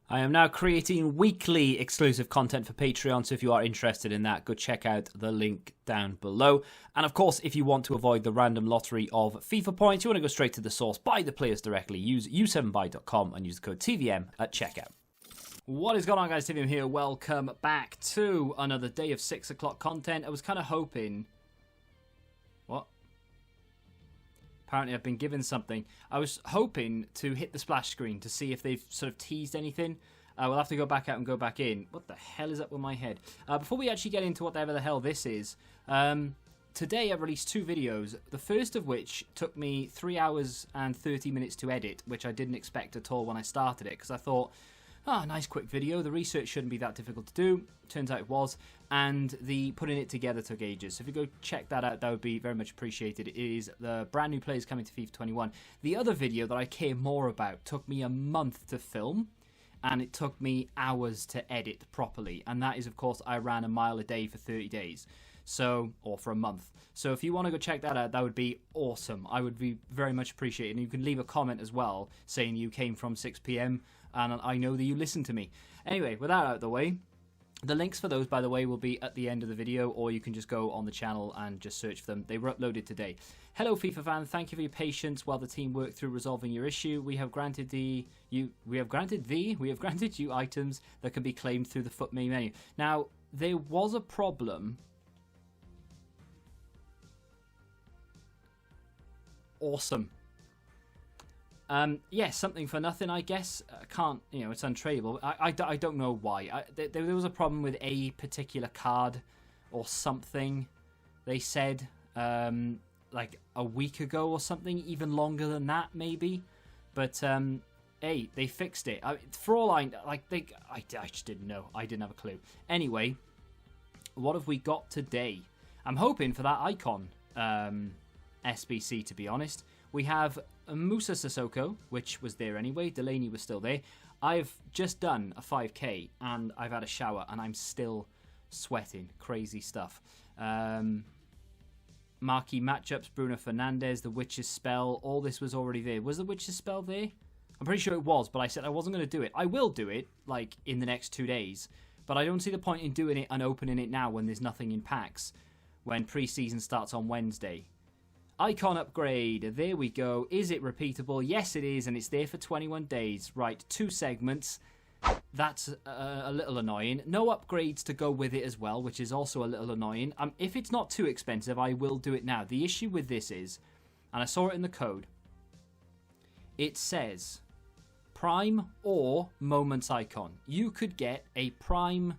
I am now creating weekly exclusive content for Patreon, so if you are interested in that, go check out the link down below. And of course, if you want to avoid the random lottery of FIFA points, you want to go straight to the source, buy the players directly, use u7buy.com and use the code TVM at checkout. What is going on, guys? TVM here. Welcome back to another day of 6 o'clock content. I was kind of hoping... What? Apparently I've been given something. I was hoping to hit the splash screen to see if they've sort of teased anything. We'll have to go back out and go back in. What the hell is up with my head? Before we actually get into whatever the hell this is, today I've released 2 videos, the first of which took me 3 hours and 30 minutes to edit, which I didn't expect at all when I started it, because I thought, nice quick video, the research shouldn't be that difficult to do. Turns out it was, and the putting it together took ages. So if you go check that out, that would be very much appreciated. It is the brand new players coming to FIFA 21. The other video that I care more about took me a month to film, and it took me hours to edit properly. And that is, of course, I ran a mile a day for 30 days. So, or for a month. So if you want to go check that out, that would be awesome. I would be very much appreciated. And you can leave a comment as well saying you came from 6 PM and I know that you listen to me. Anyway, with that out of the way, the links for those, by the way, will be at the end of the video, or you can just go on the channel and just search for them. They were uploaded today. Hello, FIFA fan. Thank you for your patience while the team worked through resolving your issue. We have granted you items that can be claimed through the foot menu. Now, there was a problem. Awesome. Yeah, something for nothing, I guess. I can't, it's untradeable. I don't know why. There was a problem with a particular card or something, they said, like a week ago or something, even longer than that, maybe. But, hey, they fixed it. For all I just didn't know. I didn't have a clue. Anyway, what have we got today? I'm hoping for that icon, SBC, to be honest. We have Musa Sissoko, which was there anyway. Delaney was still there. I've just done a 5k and I've had a shower and I'm still sweating. Crazy stuff. Marquee matchups, Bruno Fernandes, the Witch's Spell. All this was already there. Was the Witch's Spell there? I'm pretty sure it was, but I said I wasn't going to do it. I will do it, like, in the next 2 days. But I don't see the point in doing it and opening it now when there's nothing in packs. When pre-season starts on Wednesday. Icon upgrade, there we go. Is it repeatable? Yes, it is, and it's there for 21 days. Right, 2 segments. That's a little annoying. No upgrades to go with it as well, which is also a little annoying. If it's not too expensive, I will do it now. The issue with this is, and I saw it in the code, it says Prime or Moments icon. You could get a Prime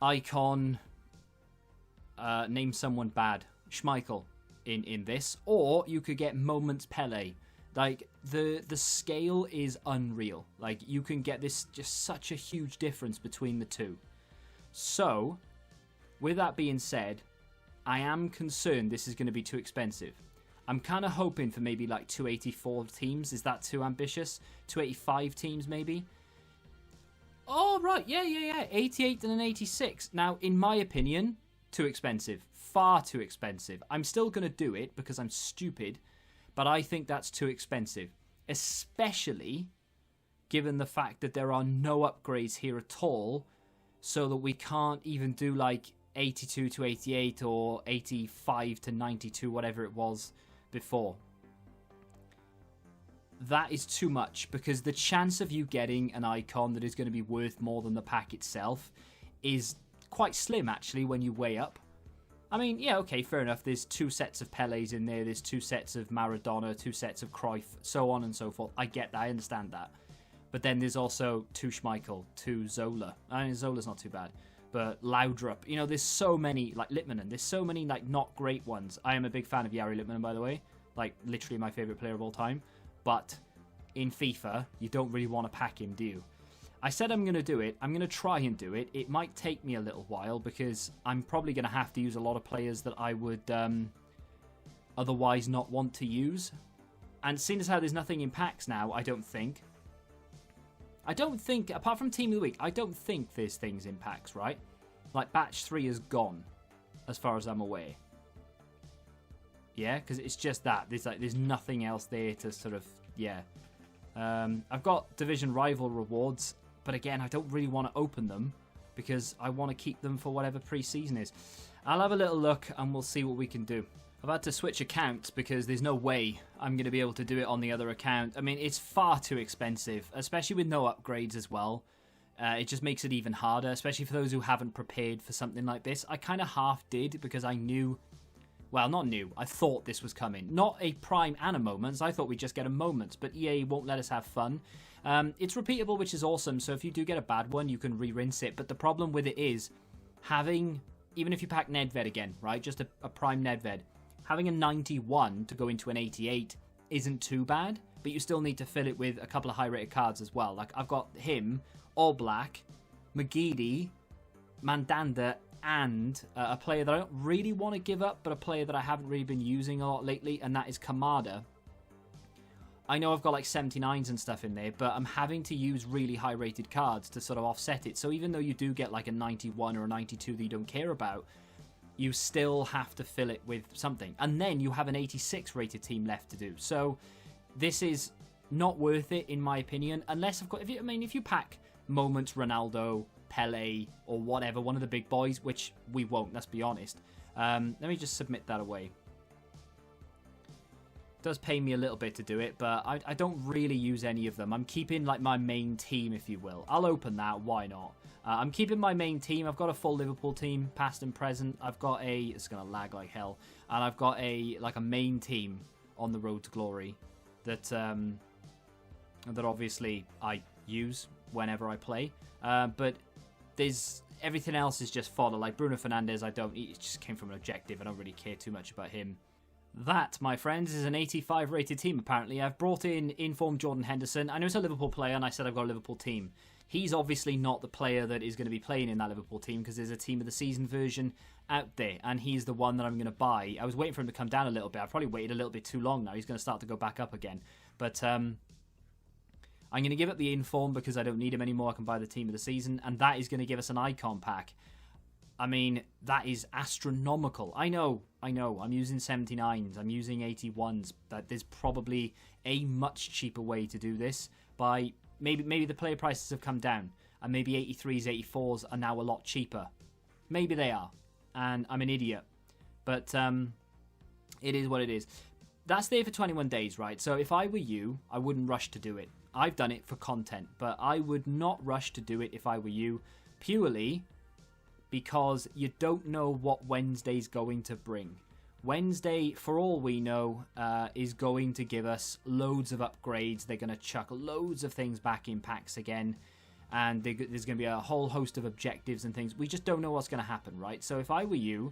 icon, name someone bad, Schmeichel. In this, or you could get Moments Pele. Like, the scale is unreal. Like, you can get this, just such a huge difference between the two. So, with that being said, I am concerned this is going to be too expensive. I'm kind of hoping for maybe like 284 teams. Is that too ambitious? 285 teams maybe? Oh, right, yeah. 88 and an 86. Now, in my opinion, too expensive. Far too expensive. I'm still going to do it because I'm stupid, but I think that's too expensive, especially given the fact that there are no upgrades here at all, so that we can't even do like 82 to 88 or 85 to 92, whatever it was before. That is too much, because the chance of you getting an icon that is going to be worth more than the pack itself is quite slim, actually, when you weigh up. I mean, yeah, okay, fair enough. There's 2 sets of Pelés in there. There's 2 sets of Maradona, 2 sets of Cruyff, so on and so forth. I get that. I understand that. But then there's also 2 Schmeichel, 2 Zola. I mean, Zola's not too bad. But Laudrup. There's so many, like Littmanen. There's so many, like, not great ones. I am a big fan of Jari Littmanen, by the way. Like, literally my favourite player of all time. But in FIFA, you don't really want to pack him, do you? I said I'm going to do it. I'm going to try and do it. It might take me a little while because I'm probably going to have to use a lot of players that I would otherwise not want to use. And seeing as how there's nothing in packs now, I don't think, apart from Team of the Week, I don't think there's things in packs, right? Like, Batch 3 is gone, as far as I'm aware. Yeah, because it's just that. There's nothing else there to sort of, yeah. I've got division rival rewards, but again, I don't really want to open them because I want to keep them for whatever pre-season is. I'll have a little look and we'll see what we can do. I've had to switch accounts because there's no way I'm going to be able to do it on the other account. I mean, it's far too expensive, especially with no upgrades as well. It just makes it even harder, especially for those who haven't prepared for something like this. I kind of half did because I knew, well, not knew, I thought this was coming. Not a prime and a moments, I thought we'd just get a moments, but EA won't let us have fun. It's repeatable, which is awesome, so if you do get a bad one, you can re-rinse it. But the problem with it is having, even if you pack Nedved again, right, just a prime Nedved, having a 91 to go into an 88 isn't too bad, but you still need to fill it with a couple of high-rated cards as well. Like, I've got him, All Black, Magidi, Mandanda, and a player that I don't really want to give up, but a player that I haven't really been using a lot lately, and that is Kamada. I know I've got like 79s and stuff in there, but I'm having to use really high-rated cards to sort of offset it. So even though you do get like a 91 or a 92 that you don't care about, you still have to fill it with something. And then you have an 86 rated team left to do. So this is not worth it, in my opinion, unless, of course, if you pack Moments, Ronaldo, Pele, or whatever, one of the big boys, which we won't, let's be honest. Let me just submit that away. It does pay me a little bit to do it, but I don't really use any of them. I'm keeping like my main team, if you will. I'll open that, why not? I'm keeping my main team. I've got a full Liverpool team, past and present. I've got it's going to lag like hell. And I've got a main team on the road to glory that obviously I use whenever I play. But there's everything else is just fodder. Like Bruno Fernandes, it just came from an objective. I don't really care too much about him. That, my friends, is an 85 rated team apparently. I've brought in informed Jordan Henderson. I know it's a Liverpool player and I said I've got a Liverpool team. He's obviously not the player that is going to be playing in that Liverpool team because there's a team of the season version out there and he's the one that I'm going to buy. I was waiting for him to come down a little bit. I've probably waited a little bit too long now. He's going to start to go back up again. But I'm going to give up the inform because I don't need him anymore. I can buy the team of the season and that is going to give us an icon pack. I mean, that is astronomical. I know. I'm using 79s. I'm using 81s. But there's probably a much cheaper way to do this. By maybe the player prices have come down, and maybe 83s, 84s are now a lot cheaper. Maybe they are, and I'm an idiot. But it is what it is. That's there for 21 days, right? So if I were you, I wouldn't rush to do it. I've done it for content, but I would not rush to do it if I were you, purely because you don't know what Wednesday's going to bring. Wednesday, for all we know, is going to give us loads of upgrades. They're going to chuck loads of things back in packs again. And there's going to be a whole host of objectives and things. We just don't know what's going to happen, right? So if I were you,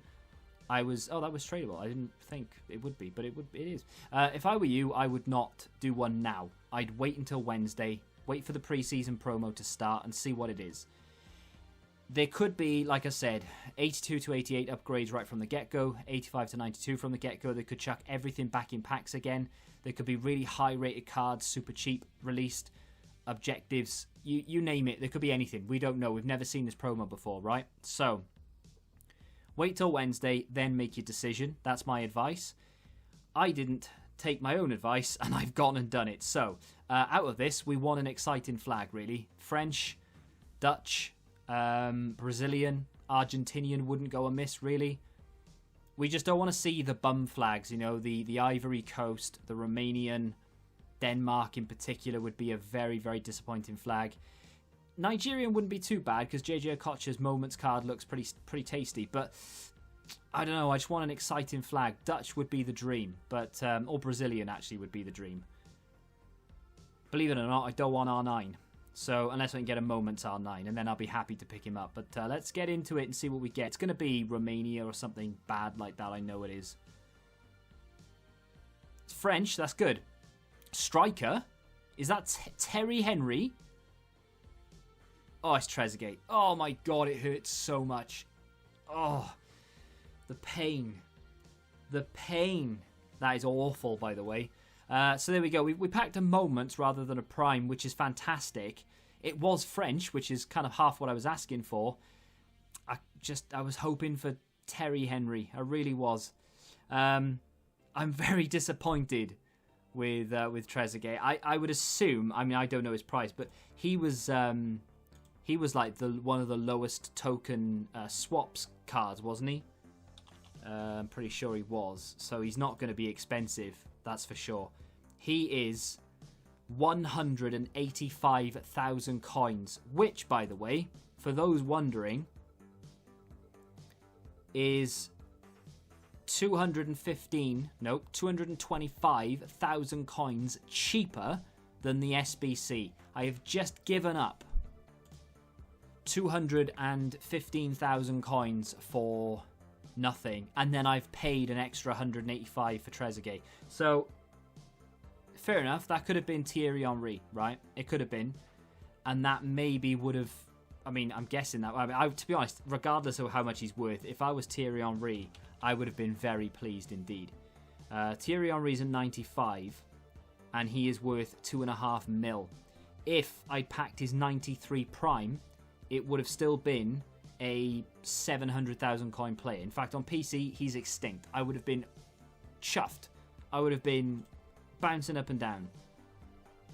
that was tradable. I didn't think it would be, but it is. If I were you, I would not do one now. I'd wait until Wednesday, wait for the pre-season promo to start and see what it is. There could be, like I said, 82 to 88 upgrades right from the get-go, 85 to 92 from the get-go. They could chuck everything back in packs again. There could be really high-rated cards, super cheap, released, objectives, you name it. There could be anything. We don't know. We've never seen this promo before, right? So, wait till Wednesday, then make your decision. That's my advice. I didn't take my own advice, and I've gone and done it. So, out of this, we want an exciting flag, really. French, Dutch, Brazilian, Argentinian wouldn't go amiss, really. We just don't want to see the bum flags, the Ivory Coast, the Romanian, Denmark in particular would be a very, very disappointing flag. Nigerian wouldn't be too bad because JJ Okocha's Moments card looks pretty tasty, but I don't know, I just want an exciting flag. Dutch would be the dream, but or Brazilian actually would be the dream. Believe it or not, I don't want R9. So, unless I can get a Moments R9, and then I'll be happy to pick him up. But let's get into it and see what we get. It's going to be Romania or something bad like that, I know it is. It's French, that's good. Striker? Is that Terry Henry? Oh, it's Trezeguet. Oh my god, it hurts so much. Oh, the pain. The pain. That is awful, by the way. So there we go. We packed a Moments rather than a Prime, which is fantastic. It was French, which is kind of half what I was asking for. I was hoping for Terry Henry. I really was. I'm very disappointed with Trezeguet. I would assume. I mean, I don't know his price, but he was like one of the lowest token swaps cards, wasn't he? I'm pretty sure he was. So he's not going to be expensive, that's for sure. He is 185,000 coins, which, by the way, for those wondering, is 225,000 coins cheaper than the SBC. I have just given up 215,000 coins for nothing, and then I've paid an extra 185 for Trezeguet. So fair enough, that could have been Thierry Henry, right? It could have been, and that maybe would have, I mean, I'm guessing that, to be honest, regardless of how much he's worth, if I was Thierry Henry, I would have been very pleased indeed. Thierry Henry's a 95, and he is worth 2.5 mil. If I packed his 93 prime, it would have still been a 700,000 coin player. In fact, on PC, he's extinct. I would have been chuffed. I would have been bouncing up and down.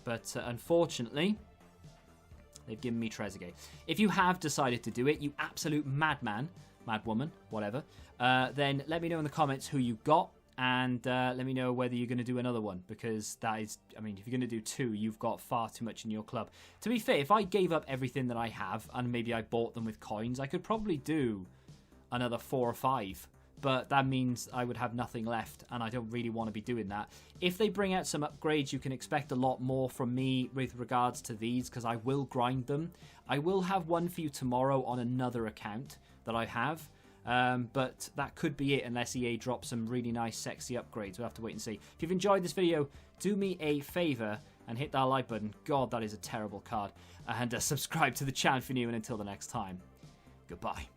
But unfortunately, they've given me Trezeguet. If you have decided to do it, you absolute madman, madwoman, whatever, then let me know in the comments who you got, and let me know whether you're going to do another one, because that is, I mean, if you're going to do 2, you've got far too much in your club. To be fair, if I gave up everything that I have, and maybe I bought them with coins, I could probably do another 4 or 5, but that means I would have nothing left, and I don't really want to be doing that. If they bring out some upgrades, you can expect a lot more from me with regards to these, because I will grind them. I will have one for you tomorrow on another account that I have, but that could be it unless EA drops some really nice, sexy upgrades. We'll have to wait and see. If you've enjoyed this video, do me a favour and hit that like button. God, that is a terrible card. And subscribe to the channel if you're new, and until the next time, goodbye.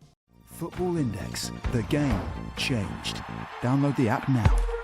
Football Index. The game changed. Download the app now.